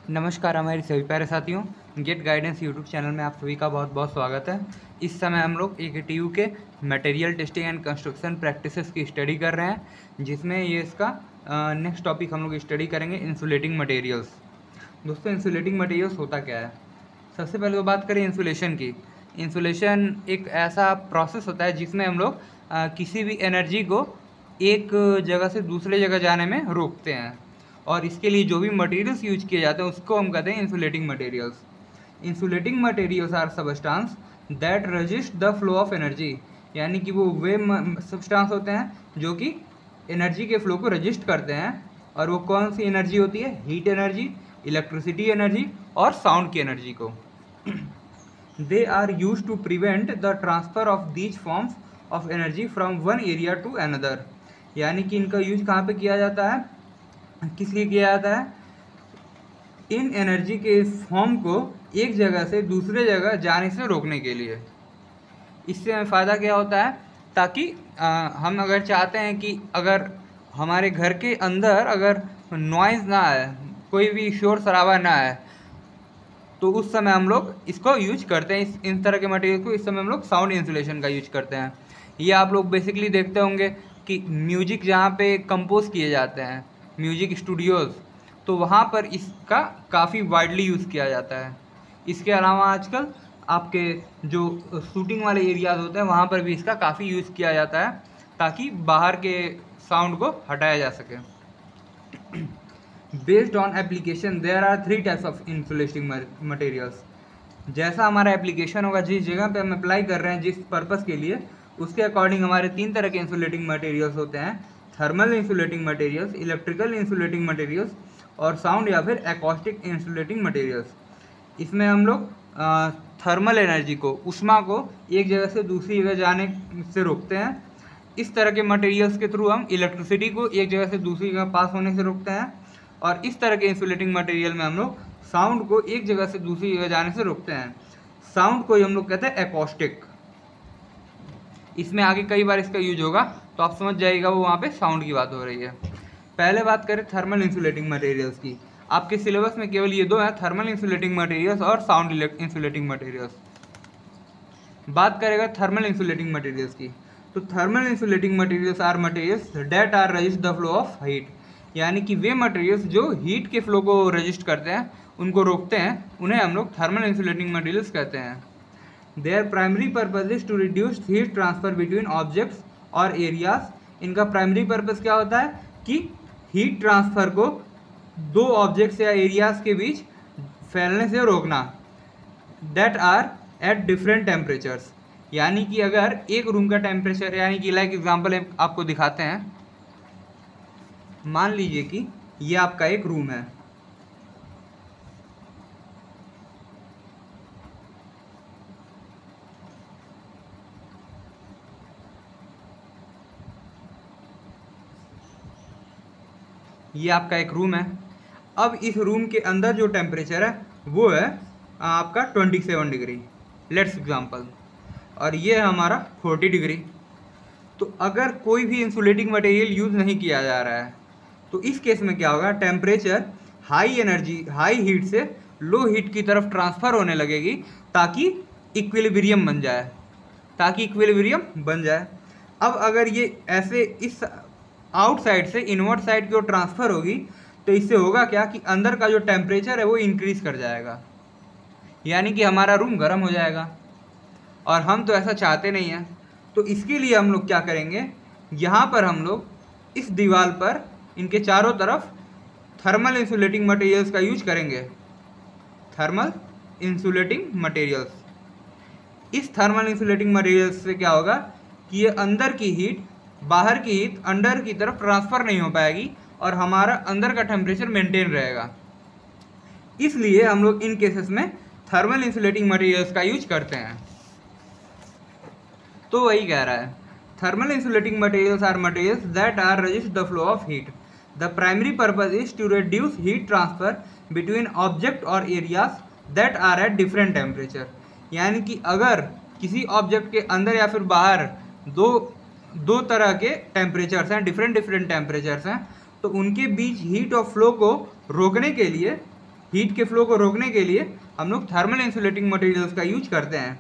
नमस्कार हमारे सभी प्यारे साथियों, गेट गाइडेंस यूट्यूब चैनल में आप सभी का बहुत बहुत स्वागत है। इस समय हम लोग AKTU के material testing and construction practices की स्टडी कर रहे हैं, जिसमें ये इसका नेक्स्ट टॉपिक हम लोग स्टडी करेंगे इंसुलेटिंग मटेरियल्स। दोस्तों, इंसुलेटिंग मटेरियल्स होता क्या है? सबसे पहले तो बात करें इंसुलेशन की। इंसुलेशन एक ऐसा प्रोसेस होता है जिसमें हम लोग किसी भी एनर्जी को एक जगह से दूसरे जगह जाने में रोकते हैं, और इसके लिए जो भी मटेरियल्स यूज किए जाते हैं उसको हम कहते हैं insulating materials. Insulating materials are substance that resist the flow of energy, यानी कि वो वे सबस्टांस होते हैं जो कि एनर्जी के फ्लो को रजिस्ट करते हैं। और वो कौन सी एनर्जी होती है? हीट एनर्जी, इलेक्ट्रिसिटी एनर्जी और साउंड की एनर्जी को। They are use to prevent the transfer of these forms of energy from one area to another, यानी कि इनका यूज कहाँ पे किया जाता है, किस लिए किया जाता है? इन एनर्जी के फॉर्म को एक जगह से दूसरे जगह जाने से रोकने के लिए। इससे हमें फ़ायदा क्या होता है? ताकि हम अगर चाहते हैं कि अगर हमारे घर के अंदर अगर नॉइज़ ना आए, कोई भी शोर शराबा ना आए, तो उस समय हम लोग इसको यूज करते हैं। इन तरह के मटेरियल को इस समय हम लोग साउंड इंसुलेशन का यूज करते हैं। ये आप लोग बेसिकली देखते होंगे कि म्यूजिक जहाँ पे कंपोज किए जाते हैं, म्यूजिक स्टूडियोज़, तो वहाँ पर इसका काफ़ी वाइडली यूज़ किया जाता है। इसके अलावा आजकल आपके जो शूटिंग वाले एरियाज़ होते हैं वहाँ पर भी इसका काफ़ी यूज़ किया जाता है, ताकि बाहर के साउंड को हटाया जा सके। Based on application there are 3 types of insulating materials. जैसा हमारा एप्लीकेशन होगा, जिस जगह पे हम अप्लाई कर रहे हैं, जिस पर्पज़ के लिए, उसके अकॉर्डिंग हमारे 3 तरह के इंसुलेटिंग मटेरियल्स होते हैं: thermal insulating materials, electrical insulating materials और साउंड या फिर एकॉस्टिक इंसुलेटिंग मटेरियल्स। इसमें हम लोग थर्मल एनर्जी को, ऊष्मा को एक जगह से दूसरी जगह जाने से रोकते हैं। इस तरह के मटेरियल्स के थ्रू हम इलेक्ट्रिसिटी को एक जगह से दूसरी जगह पास होने से रोकते हैं। और इस तरह के इंसुलेटिंग मटेरियल में हम लोग साउंड को एक जगह से दूसरी जगह जाने से रोकते हैं। साउंड को हम लोग कहते हैं एकॉस्टिक। इसमें आगे कई बार इसका यूज होगा, तो आप समझ जाइएगा वो वहाँ पे साउंड की बात हो रही है। पहले बात करें थर्मल इंसुलेटिंग मटेरियल्स की। आपके सिलेबस में केवल ये दो हैं, थर्मल इंसुलेटिंग मटेरियल्स और साउंड इंसुलेटिंग मटेरियल्स। बात करेगा थर्मल इंसुलेटिंग मटेरियल्स की, तो thermal insulating materials are materials that are resist the flow of heat, यानी कि वे मटेरियल्स जो हीट के फ्लो को रजिस्ट करते हैं, उनको रोकते हैं, उन्हें हम लोग थर्मल इंसुलेटिंग मटेरियल्स कहते हैं। Their primary purpose is to reduce heat transfer between objects और एरियाज। इनका प्राइमरी पर्पज क्या होता है कि हीट ट्रांसफ़र को दो ऑब्जेक्ट्स या एरियाज के बीच फैलने से रोकना। That are at different temperatures, यानी कि अगर एक रूम का टेम्परेचर, यानी कि लाइक एग्जांपल आपको दिखाते हैं, मान लीजिए कि ये आपका एक रूम है। ये आपका एक रूम है। अब इस रूम के अंदर जो टेम्परेचर है वो है आपका 27 डिग्री, लेट्स एग्जांपल, और ये है हमारा 40 डिग्री। तो अगर कोई भी इंसुलेटिंग मटेरियल यूज़ नहीं किया जा रहा है, तो इस केस में क्या होगा? Temperature high energy, high heat से लो हीट की तरफ ट्रांसफ़र होने लगेगी, ताकि इक्विलिब्रियम बन जाए, अब अगर ये ऐसे इस आउटसाइड से इनवर्ट साइड की ओर ट्रांसफ़र होगी, तो इससे होगा क्या कि अंदर का जो टेम्परेचर है वो इंक्रीज़ कर जाएगा, यानी कि हमारा रूम गर्म हो जाएगा, और हम तो ऐसा चाहते नहीं हैं। तो इसके लिए हम लोग क्या करेंगे, यहाँ पर हम लोग इस दीवार पर इनके चारों तरफ थर्मल इंसुलेटिंग मटेरियल्स का यूज करेंगे। थर्मल इंसुलेटिंग मटेरियल्स, इस थर्मल इंसुलेटिंग मटेरियल्स से क्या होगा कि ये अंदर की हीट, बाहर की हीट अंदर की तरफ ट्रांसफ़र नहीं हो पाएगी, और हमारा अंदर का टेम्परेचर मेंटेन रहेगा। इसलिए हम लोग इन केसेस में थर्मल इंसुलेटिंग मटेरियल्स का यूज करते हैं। तो वही कह रहा है, thermal insulating materials are materials that are resist the flow of heat. The primary purpose is to reduce heat transfer between object और areas that are at different temperature, यानी कि अगर किसी ऑब्जेक्ट के अंदर या फिर बाहर दो तरह के टेम्परेचर्स हैं, डिफरेंट टेम्परेचर्स हैं, तो उनके बीच हीट और फ्लो को रोकने के लिए हीट के फ्लो को रोकने के लिए हम लोग थर्मल इंसुलेटिंग मटेरियल्स का यूज करते हैं,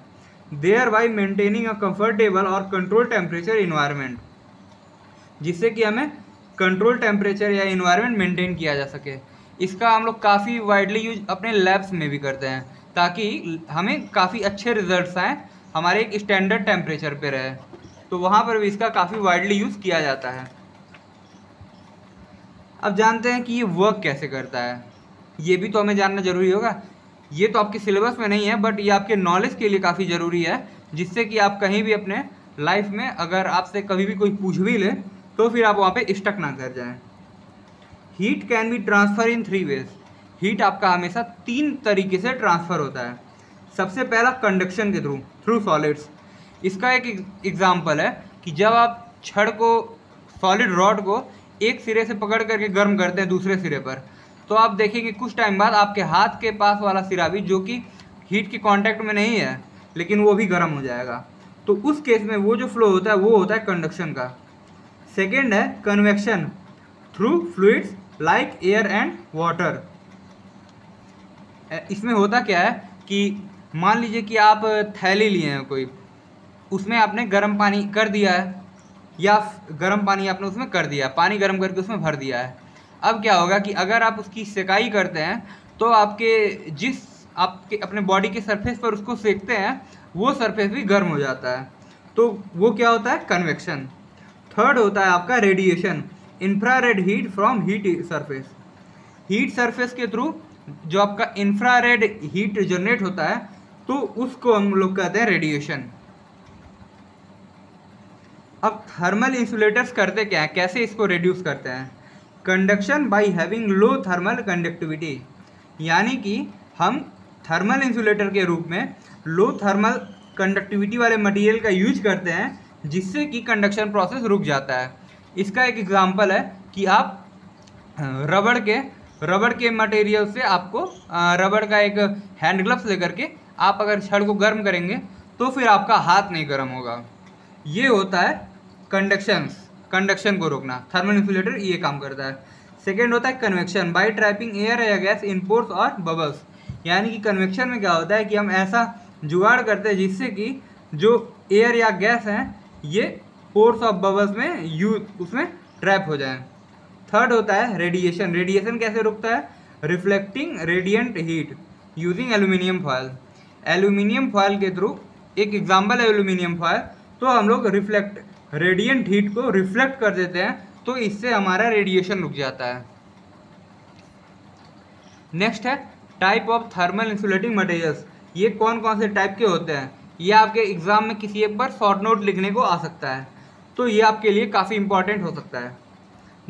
thereby maintaining a comfortable और कंट्रोल टेम्परेचर इन्वायरमेंट, जिससे कि हमें कंट्रोल टेम्परेचर या इन्वायरमेंट मेंटेन किया जा सके। इसका हम लोग काफ़ी वाइडली यूज अपने लैब्स में भी करते हैं ताकि हमें काफ़ी अच्छे रिजल्ट्स आएँ, हमारे एक स्टैंडर्ड टेम्परेचर पे रहे, तो वहाँ पर भी इसका काफ़ी वाइडली यूज़ किया जाता है। अब जानते हैं कि ये वर्क कैसे करता है, ये भी तो हमें जानना ज़रूरी होगा। ये तो आपके सिलेबस में नहीं है, बट ये आपके नॉलेज के लिए काफ़ी ज़रूरी है, जिससे कि आप कहीं भी अपने लाइफ में अगर आपसे कभी भी कोई पूछ भी ले तो फिर आप वहाँ पे स्टक ना कर जाएं। Heat can be transfer in 3 ways. Heat आपका हमेशा 3 तरीके से ट्रांसफ़र होता है। सबसे पहला कंडक्शन के थ्रू सॉलिड्स। इसका एक एग्जाम्पल है कि जब आप छड़ को, सॉलिड रॉड को एक सिरे से पकड़ करके गर्म करते हैं दूसरे सिरे पर, तो आप देखेंगे कुछ टाइम बाद आपके हाथ के पास वाला सिरा भी, जो कि हीट के कांटेक्ट में नहीं है, लेकिन वो भी गर्म हो जाएगा। तो उस केस में वो जो फ्लो होता है वो होता है कंडक्शन का। सेकेंड है convection through fluids like air and water. इसमें होता क्या है कि मान लीजिए कि आप थैली लिए हैं कोई, उसमें आपने गर्म पानी कर दिया है, या गर्म पानी आपने उसमें कर दिया, पानी गर्म करके उसमें भर दिया है। अब क्या होगा कि अगर आप उसकी सेकाई करते हैं तो आपके अपने बॉडी के सरफेस पर उसको सेकते हैं, वो सरफेस भी गर्म हो जाता है, तो वो क्या होता है कन्वेक्शन। थर्ड होता है आपका radiation, infrared heat from heat surface. Heat surface के थ्रू जो आपका इंफ्रारेड हीट जनरेट होता है, तो उसको हम लोग कहते हैं रेडिएशन। अब थर्मल इंसुलेटर्स करते क्या है, कैसे इसको रिड्यूस करते हैं? Conduction by having low thermal conductivity, यानी कि हम थर्मल इंसुलेटर के रूप में लो थर्मल कंडक्टिविटी वाले मटेरियल का यूज करते हैं, जिससे कि कंडक्शन प्रोसेस रुक जाता है। इसका एक एग्जांपल है कि आप रबड़ के मटेरियल से आपको रबड़ का एक हैंड ग्लव्स लेकर के आप अगर छड़ को गर्म करेंगे तो फिर आपका हाथ नहीं गर्म होगा। ये होता है कंडक्शन को रोकना, थर्मल इंसुलेटर ये काम करता है। सेकेंड होता है कन्वेक्शन बाय ट्रैपिंग एयर या गैस इन पोर्स और बबल्स, यानी कि कन्वेक्शन में क्या होता है कि हम ऐसा जुगाड़ करते हैं जिससे कि जो एयर या गैस हैं ये पोर्स ऑफ बबल्स में उसमें ट्रैप हो जाएं। थर्ड होता है रेडिएशन। रेडिएशन कैसे रुकता है? Reflecting radiant heat using aluminium foil. Aluminium foil के थ्रू, एक एग्जाम्पल है एल्यूमिनियम फॉयल, तो हम लोग रेडिएंट हीट को रिफ्लेक्ट कर देते हैं, तो इससे हमारा रेडिएशन रुक जाता है। नेक्स्ट है type of thermal insulating materials. ये कौन कौन से टाइप के होते हैं, ये आपके एग्जाम में किसी एक बार शॉर्ट नोट लिखने को आ सकता है, तो ये आपके लिए काफ़ी इंपॉर्टेंट हो सकता है।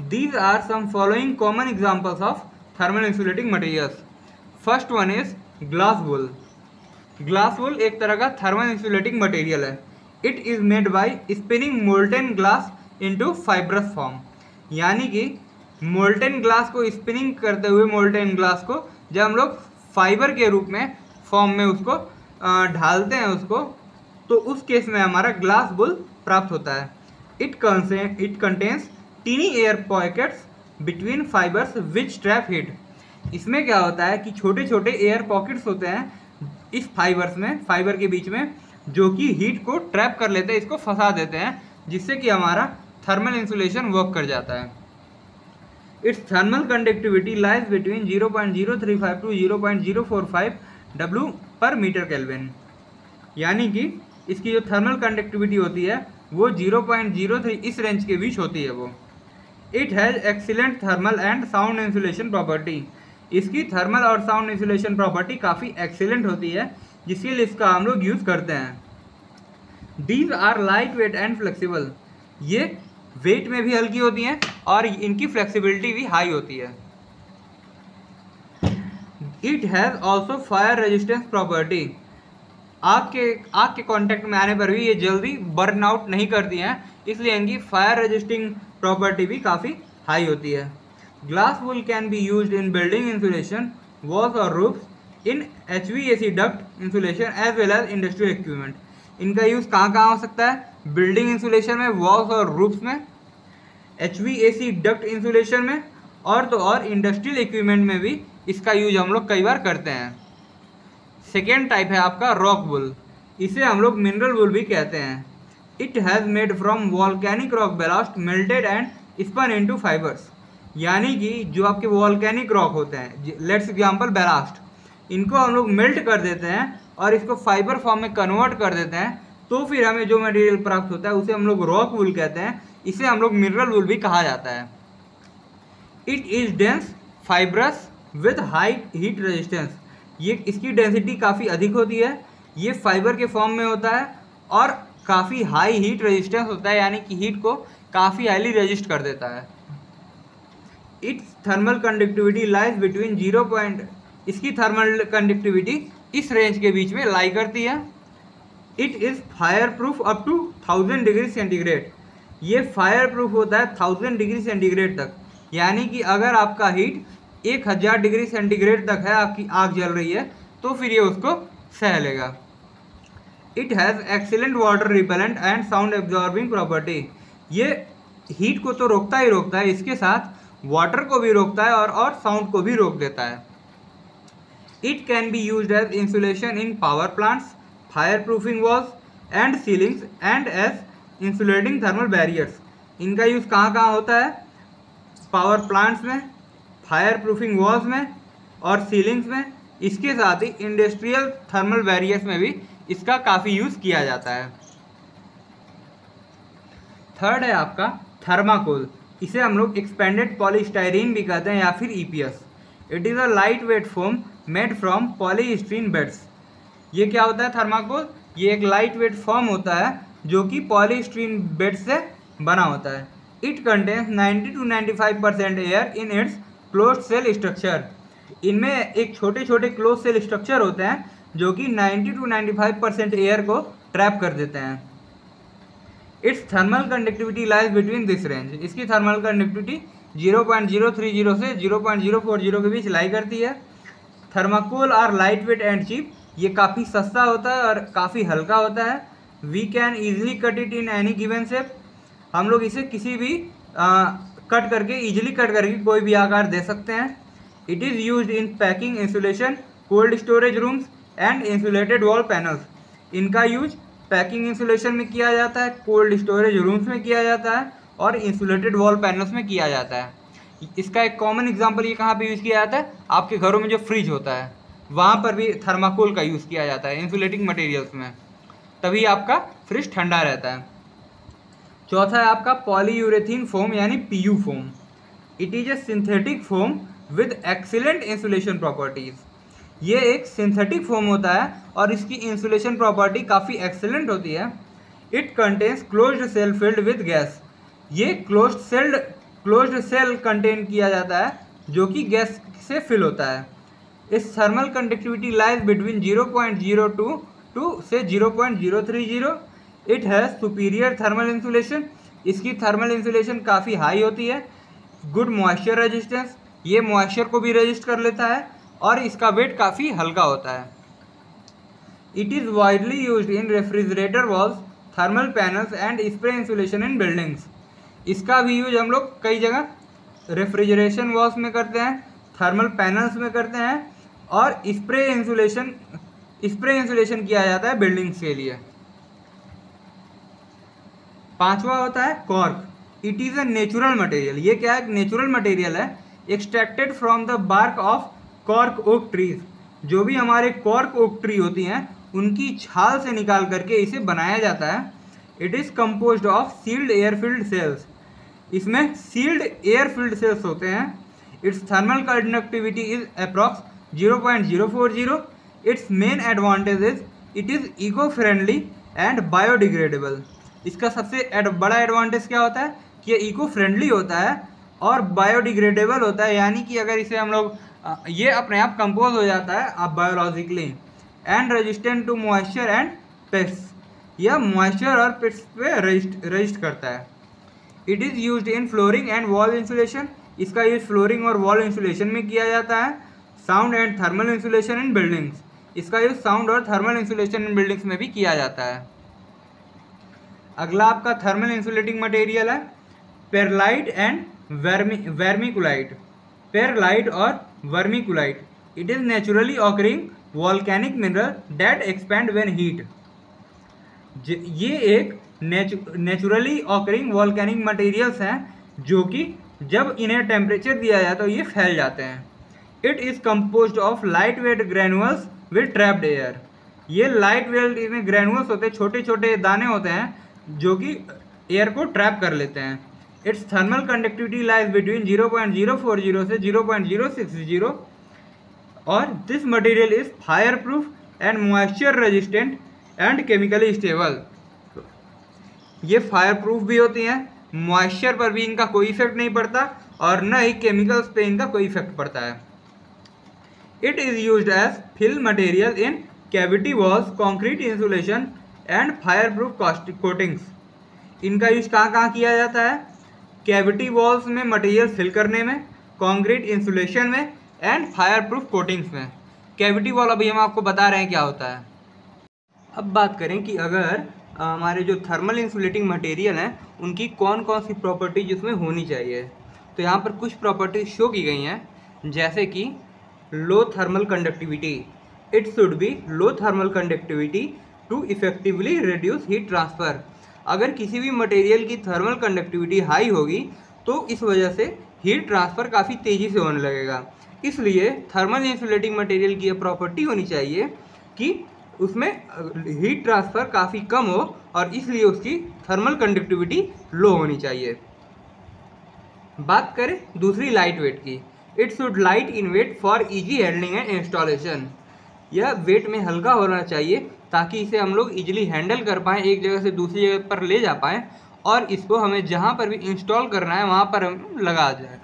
These are some following common examples of thermal insulating materials. First one is glass wool. Glass wool एक तरह का thermal insulating material है। It is made by spinning molten glass into fibrous form. यानी कि molten glass को spinning करते हुए molten glass को जब हम लोग फाइबर के रूप में फॉर्म में उसको ढालते हैं उसको, तो उस केस में हमारा ग्लास वूल प्राप्त होता है। It contains tiny air pockets between fibres which trap heat. इसमें क्या होता है कि छोटे छोटे एयर पॉकेट्स होते हैं इस फाइबर के बीच में, जो कि हीट को ट्रैप कर लेते हैं, इसको फंसा देते हैं, जिससे कि हमारा थर्मल इंसुलेशन वर्क कर जाता है। Its thermal conductivity lies between 0.035 to 0.045 W पर मीटर केल्विन, यानी कि इसकी जो थर्मल कंडक्टिविटी होती है वो 0.03 इस रेंज के बीच होती है वो। It has excellent thermal and sound insulation property. इसकी थर्मल और साउंड इंसुलेशन प्रॉपर्टी काफ़ी एक्सीलेंट होती है, जिसके लिए इसका हम लोग यूज़ करते हैं। These are light weight and flexible. ये वेट में भी हल्की होती हैं और इनकी फ्लेक्सिबिलिटी भी हाई होती है। It has also fire resistance property. आग के कांटेक्ट में आने पर भी ये जल्दी बर्न आउट नहीं करती हैं, इसलिए इनकी फायर रेजिस्टिंग प्रॉपर्टी भी काफ़ी हाई होती है। Glass wool can be used in building insulation, walls और roofs, in HVAC duct insulation as well as industrial equipment. इनका यूज़ कहाँ कहाँ हो सकता है? बिल्डिंग इंसुलेशन में, वॉल्स और रूफ्स में, HVAC डक्ट इंसुलेशन में, और तो और इंडस्ट्रियल इक्विपमेंट में भी इसका यूज हम लोग कई बार करते हैं। सेकेंड टाइप है आपका रॉक वुल, इसे हम लोग मिनरल वुल भी कहते हैं। It has made from volcanic rock basalt melted and spun into fibres, यानी कि जो आपके वॉल्केनिक रॉक होते हैं, लेट्स एग्जांपल बेलास्ट, इनको हम लोग मेल्ट कर देते हैं और इसको फाइबर फॉर्म में कन्वर्ट कर देते हैं, तो फिर हमें जो मटेरियल प्राप्त होता है उसे हम लोग रॉक वुल कहते हैं। इसे हम लोग मिनरल वुल भी कहा जाता है। It is dense fibrous with high heat resistance, ये इसकी डेंसिटी काफ़ी अधिक होती है, ये फाइबर के फॉर्म में होता है और काफ़ी हाई हीट रेजिस्टेंस होता है, यानी कि हीट को काफ़ी हाईली रेजिस्ट कर देता है। Its thermal conductivity lies between 0. इसकी थर्मल कंडक्टिविटी इस रेंज के बीच में लाई करती है। It is fire proof up to 1000 degree centigrade, ये फायर प्रूफ होता है 1000 डिग्री सेंटीग्रेड तक, यानी कि अगर आपका हीट 1000 डिग्री सेंटीग्रेड तक है, आपकी आग जल रही है, तो फिर ये उसको सह लेगा। It has excellent water repellent and sound absorbing property, ये हीट को तो रोकता ही रोकता है, इसके साथ वाटर को भी रोकता है और साउंड को भी रोक देता है। It can be used as insulation in power plants, fire proofing walls and ceilings and as insulating thermal barriers. इनका यूज़ कहाँ कहाँ होता है? पावर प्लांट्स में, फायर प्रूफिंग वॉल्स में और सीलिंग्स में, इसके साथ ही इंडस्ट्रियल थर्मल बैरियर्स में भी इसका काफ़ी यूज़ किया जाता है। थर्ड है आपका थर्माकोल, इसे हम लोग एक्सपेंडेड पॉलीस्टाइरीन भी कहते हैं या फिर EPS। It is a light weight foam made from polystyrene beds. ये क्या होता है थर्माकोल? ये एक लाइट वेट फॉर्म होता है जो कि पॉलीस्टीरीन बेड से बना होता है। It contains 90 to 95% air in its closed cell structure. इनमें एक छोटे छोटे क्लोज सेल स्ट्रक्चर होते हैं जो कि 90 to 95% एयर को ट्रैप कर देते हैं। Its thermal conductivity lies between this range, इसकी थर्मल कंडक्टिविटी 0.030 से 0.040 के बीच लाई करती है। Thermocol are light weight and cheap, ये काफ़ी सस्ता होता है और काफ़ी हल्का होता है। We can easily cut it in any given shape, हम लोग इसे किसी भी कट करके ईजिली कट करके कोई भी आकार दे सकते हैं। It is used in packing, insulation, cold storage rooms and insulated wall panels. इनका यूज पैकिंग इंसुलेशन में किया जाता है, कोल्ड स्टोरेज रूम्स में किया जाता है और इंसुलेटेड वॉल पैनल्स में किया जाता है। इसका एक कॉमन एग्जांपल ये कहाँ पे यूज़ किया जाता है? आपके घरों में जो फ्रिज होता है वहाँ पर भी थर्माकोल का यूज़ किया जाता है इंसुलेटिंग मटेरियल्स में, तभी आपका फ्रिज ठंडा रहता है। चौथा है आपका पॉलीयूरेथीन फोम यानी PU foam. It is a synthetic foam with excellent insulation properties. ये एक सिंथेटिक फोम होता है और इसकी इंसुलेशन प्रॉपर्टी काफ़ी एक्सीलेंट होती है। It contains closed cell filled with gas, ये क्लोज्ड सेल कंटेन किया जाता है जो कि गैस से फिल होता है। इस थर्मल कंडक्टिविटी लाइज बिटवीन 0.022 से 0.030। It has superior thermal insulation, इसकी थर्मल इंसुलेशन काफ़ी हाई होती है। गुड मॉइस्चर रेजिस्टेंस, ये मॉइस्चर को भी रेजिस्ट कर लेता है और इसका वेट काफ़ी हल्का होता है। It is widely used in refrigerator walls, thermal panels and spray insulation in buildings. इसका भी यूज हम लोग कई जगह रेफ्रिजरेशन वॉल्स में करते हैं, थर्मल पैनल्स में करते हैं और स्प्रे इंसुलेशन किया जाता है बिल्डिंग्स के लिए। पांचवा होता है cork. It is a natural material, ये क्या है? नेचुरल मटेरियल है, extracted from the bark of cork oak trees. जो भी हमारे कॉर्क ओक ट्री होती हैं उनकी छाल से निकाल करके इसे बनाया जाता है। It is composed of sealed air filled cells, इसमें सील्ड एयर फिल्ड सेल्स होते हैं। Its thermal conductivity is approx 0.040। Its main advantage is it is eco friendly and biodegradable. इसका सबसे बड़ा एडवांटेज क्या होता है कि ये इको फ्रेंडली होता है और बायोडिग्रेडेबल होता है, यानी कि अगर इसे हम लोग ये अपने आप कंपोज हो जाता है biologically. And resistant to moisture and pests, यह मॉइस्चर और पेस्ट्स पे रेजिस्ट करता है। It is used in flooring and wall insulation, इसका यूज फ्लोरिंग और वॉल इंसुलेशन में किया जाता है। Sound and thermal insulation in buildings, इसका यूज साउंड और थर्मल इंसुलेशन इन बिल्डिंग्स में भी किया जाता है। अगला आपका थर्मल इंसुलेटिंग मटेरियल है पेरलाइट एंड वर्मिकुलाइट। पेरलाइट और vermiculite, it is naturally occurring volcanic mineral that expand when heat. ये एक नेचुरली ऑकरिंग वॉल्केनिक मटेरियल्स हैं जो कि जब इन्हें टेम्परेचर दिया जाए तो ये फैल जाते हैं। It is composed of light weight granules with trapped air. ये लाइट वेट इनमें ग्रैनुअल्स होते हैं, छोटे छोटे दाने होते हैं जो कि एयर को ट्रैप कर लेते हैं। Its thermal conductivity lies between 0.040 से 0.060 और this material is fire proof and moisture resistant and chemically stable. ये फायर प्रूफ भी होती हैं, मॉइस्चर पर भी इनका कोई इफेक्ट नहीं पड़ता और न ही केमिकल्स पे इनका कोई इफेक्ट पड़ता है। It is used as fill material in cavity walls, concrete insulation and fire proof coatings. इनका यूज कहाँ कहाँ किया जाता है? कैविटी वॉल्स में मटेरियल फिल करने में, कॉन्क्रीट इंसुलेशन में एंड फायर प्रूफ कोटिंग्स में। कैविटी वॉल अभी हम आपको बता रहे हैं क्या होता है। अब बात करें कि अगर हमारे जो थर्मल इंसुलेटिंग मटेरियल हैं उनकी कौन कौन सी प्रॉपर्टीज उसमें होनी चाहिए, तो यहाँ पर कुछ प्रॉपर्टीज शो की गई हैं, जैसे कि low thermal conductivity. It should be low thermal conductivity to effectively reduce heat transfer. अगर किसी भी मटेरियल की थर्मल कंडक्टिविटी हाई होगी तो इस वजह से हीट ट्रांसफ़र काफ़ी तेज़ी से होने लगेगा। इसलिए थर्मल इंसुलेटिंग मटेरियल की यह प्रॉपर्टी होनी चाहिए कि उसमें हीट ट्रांसफ़र काफ़ी कम हो और इसलिए उसकी थर्मल कंडक्टिविटी लो होनी चाहिए। बात करें दूसरी लाइट वेट की। It should light in weight for easy handling and installation. यह वेट में हल्का होना चाहिए ताकि इसे हम लोग इजीली हैंडल कर पाएँ, एक जगह से दूसरी जगह पर ले जा पाएँ और इसको हमें जहाँ पर भी इंस्टॉल करना है वहाँ पर हम लगा जाए।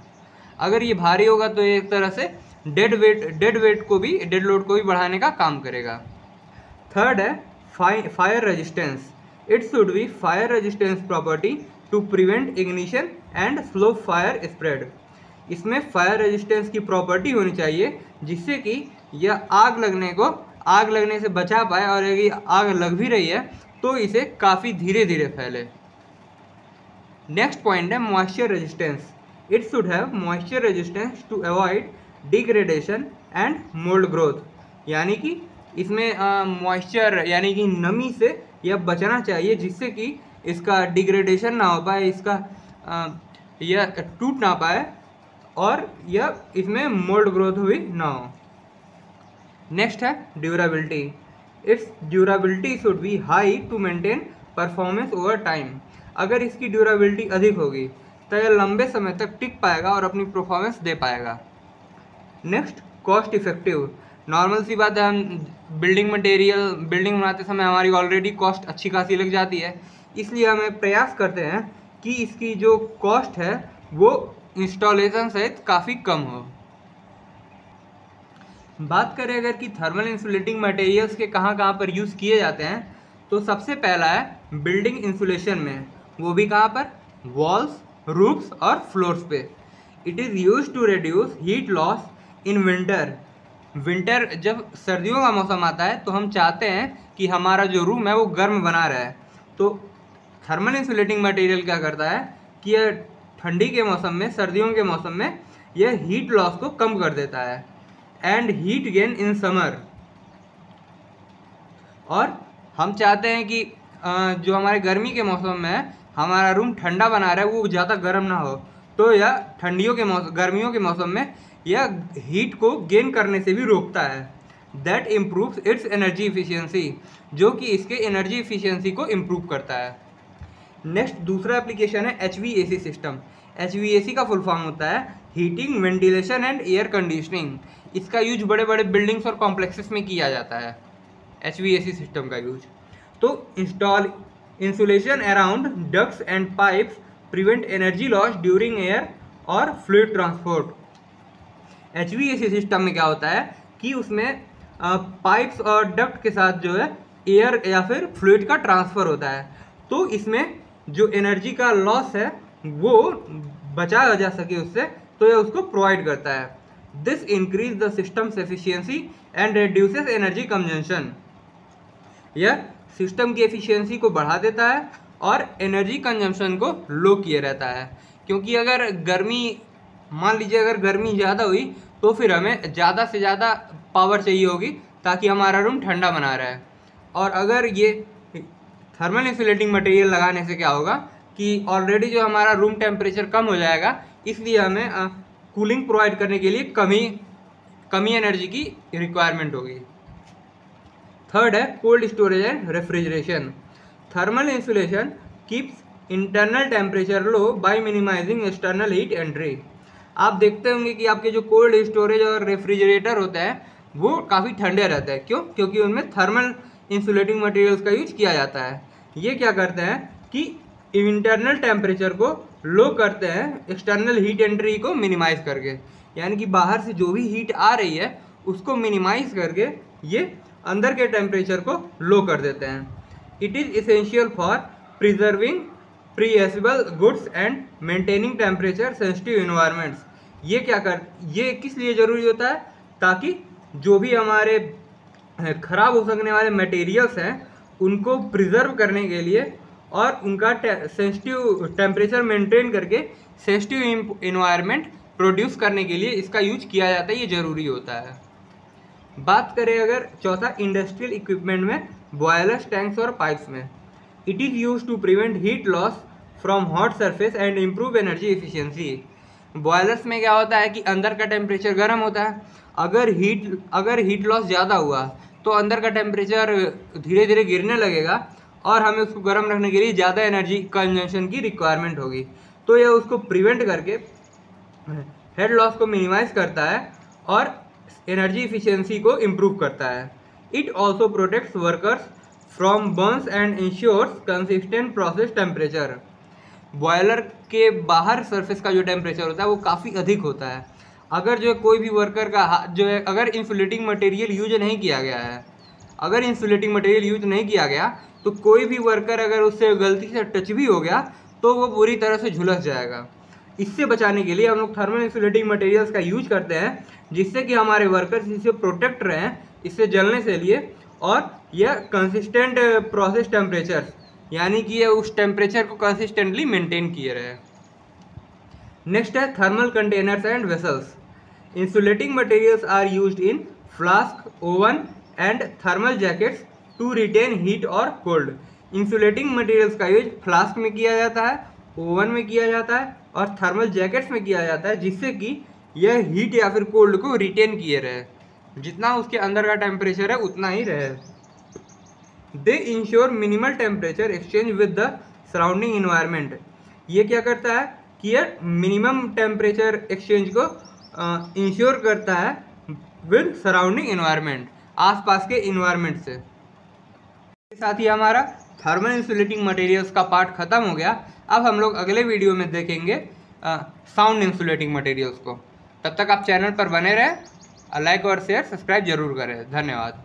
अगर ये भारी होगा तो एक तरह से डेड लोड को भी बढ़ाने का काम करेगा। थर्ड है fire resistance. It should be fire resistance property to prevent ignition and slow fire spread. इसमें फायर रेजिस्टेंस की प्रॉपर्टी होनी चाहिए जिससे कि यह आग लगने से बचा पाए और यदि आग लग भी रही है तो इसे काफ़ी धीरे धीरे फैले। नेक्स्ट पॉइंट है moisture resistance. It should have moisture resistance to avoid degradation and mould growth. यानी कि इसमें मॉइस्चर यानी कि नमी से यह बचना चाहिए जिससे कि इसका डिग्रेडेशन ना हो पाए, यह टूट ना पाए और यह इसमें मोल्ड ग्रोथ भी ना हो। नेक्स्ट है durability. It's durability should be high to maintain performance over time. अगर इसकी ड्यूरेबिलिटी अधिक होगी तो यह लंबे समय तक टिक पाएगा और अपनी परफॉर्मेंस दे पाएगा। Next cost effective. नॉर्मल सी बात है, हम बिल्डिंग बनाते समय हमारी ऑलरेडी कॉस्ट अच्छी खासी लग जाती है, इसलिए हमें प्रयास करते हैं कि इसकी जो कॉस्ट है वो इंस्टॉलेशन सहित काफ़ी कम हो। बात करें अगर कि थर्मल इंसुलेटिंग मटेरियल्स के कहाँ कहाँ पर यूज़ किए जाते हैं, तो सबसे पहला है बिल्डिंग इंसुलेशन में, वो भी कहाँ पर? वॉल्स, रूफ्स और फ्लोर्स पे। It is use to reduce heat loss in winter जब सर्दियों का मौसम आता है तो हम चाहते हैं कि हमारा जो रूम है वो गर्म बना रहे, तो थर्मल इंसुलेटिंग मटेरियल क्या करता है कि यह ठंडी के मौसम में, सर्दियों के मौसम में यह हीट लॉस को कम कर देता है and heat gain in summer. और हम चाहते हैं कि जो हमारे गर्मी के मौसम में हमारा रूम ठंडा बना रहा है वो ज़्यादा गर्म ना हो, तो यह गर्मियों के मौसम में यह हीट को गेन करने से भी रोकता है। That improves it's energy efficiency, जो कि इसके एनर्जी इफिशियंसी को इम्प्रूव करता है। नेक्स्ट दूसरा एप्लीकेशन है HVAC सिस्टम। HVAC का फुल फॉर्म होता है heating, ventilation and air conditioning. इसका यूज बड़े बड़े बिल्डिंग्स और कॉम्प्लेक्सेस में किया जाता है, HVAC सिस्टम का यूज। तो install insulation around ducts and pipes prevent energy loss during air और फ्लूइड ट्रांसपोर्ट। HVAC सिस्टम में क्या होता है कि उसमें पाइप्स और डक्ट के साथ जो है एयर या फिर फ्लूइड का ट्रांसफ़र होता है, तो इसमें जो एनर्जी का लॉस है वो बचाया जा सके उससे, तो यह उसको प्रोवाइड करता है। This increase the systems efficiency and reduces energy consumption. यह सिस्टम की एफिशिएंसी को बढ़ा देता है और एनर्जी कंजम्पशन को लो किए रहता है, क्योंकि अगर गर्मी मान लीजिए अगर गर्मी ज़्यादा हुई तो फिर हमें ज़्यादा से ज़्यादा पावर चाहिए होगी ताकि हमारा रूम ठंडा बना रहे। और अगर ये थर्मल इंसुलेटिंग मटेरियल लगाने से क्या होगा कि ऑलरेडी जो हमारा रूम टेम्परेचर कम हो जाएगा, इसलिए हमें कूलिंग प्रोवाइड करने के लिए कमी एनर्जी की रिक्वायरमेंट होगी। थर्ड है cold storage and refrigeration. Thermal insulation keeps internal temperature low by minimising external heat entry. आप देखते होंगे कि आपके जो कोल्ड स्टोरेज और रेफ्रिजरेटर होते हैं वो काफ़ी ठंडे रहते हैं। क्यों? क्योंकि उनमें थर्मल इंसुलेटिंग मटेरियल्स का यूज किया जाता है। ये क्या करते हैं कि इंटरनल टेम्परेचर को लो करते हैं एक्सटर्नल हीट एंट्री को मिनिमाइज करके, यानी कि बाहर से जो भी हीट आ रही है उसको मिनिमाइज करके ये अंदर के टेम्परेचर को लो कर देते हैं। It is essential for preserving perishable goods and maintaining temperature sensitive environments. ये किस लिए ज़रूरी होता है? ताकि जो भी हमारे ख़राब हो सकने वाले मटेरियल्स हैं उनको प्रिजर्व करने के लिए और उनका सेंसिटिव टेम्परेचर मेंटेन करके सेंसिटिव इन्वायरमेंट प्रोड्यूस करने के लिए इसका यूज किया जाता है। ये ज़रूरी होता है। बात करें अगर चौथा इंडस्ट्रियल इक्विपमेंट में बॉयलर्स, टैंक्स और पाइप्स में, it is use to prevent heat loss from hot surface and improve energy efficiency. Boilers में क्या होता है कि अंदर का टेम्परेचर गर्म होता है, अगर हीट लॉस ज़्यादा हुआ तो अंदर का टेम्परेचर धीरे धीरे गिरने लगेगा और हमें उसको गर्म रखने के लिए ज़्यादा एनर्जी कंजम्पशन की रिक्वायरमेंट होगी। तो यह उसको प्रिवेंट करके हेड लॉस को मिनिमाइज करता है और एनर्जी इफिशियंसी को इम्प्रूव करता है। It also protects workers from burns and ensures consistent process temperature. Boiler के बाहर सरफेस का जो टेम्परेचर होता है वो काफ़ी अधिक होता है। अगर जो कोई भी वर्कर का जो है अगर इंसुलेटिंग मटेरियल यूज नहीं किया गया तो कोई भी वर्कर अगर उससे गलती से टच भी हो गया तो वो पूरी तरह से झुलस जाएगा। इससे बचाने के लिए हम लोग थर्मल इंसुलेटिंग मटेरियल्स का यूज करते हैं जिससे कि हमारे वर्कर्स इससे प्रोटेक्ट रहें इससे जलने से लिए, और यह कंसिस्टेंट प्रोसेस टेम्परेचर यानी कि ये उस टेम्परेचर को कंसिस्टेंटली मेंटेन किए रहे। नेक्स्ट है thermal containers and vessels. Insulating materials are used in flask, oven and thermal jackets to retain heat और कोल्ड। इंसुलेटिंग मटेरियल्स का यूज फ्लास्क में किया जाता है, ओवन में किया जाता है और थर्मल जैकेट्स में किया जाता है जिससे कि यह हीट या फिर कोल्ड को रिटेन किए रहे, जितना उसके अंदर का टेम्परेचर है उतना ही रहे। दे ensure minimal temperature exchange with the surrounding environment. ये क्या करता है कि यह मिनिमम टेम्परेचर एक्सचेंज को इंश्योर करता है विद सराउंडिंग इन्वायरमेंट, आसपास के इन्वायरमेंट से। साथ ही हमारा थर्मल इंसुलेटिंग मटेरियल्स का पार्ट खत्म हो गया। अब हम लोग अगले वीडियो में देखेंगे साउंड इंसुलेटिंग मटेरियल्स को। तब तक आप चैनल पर बने रहें, लाइक और शेयर सब्सक्राइब जरूर करें। धन्यवाद।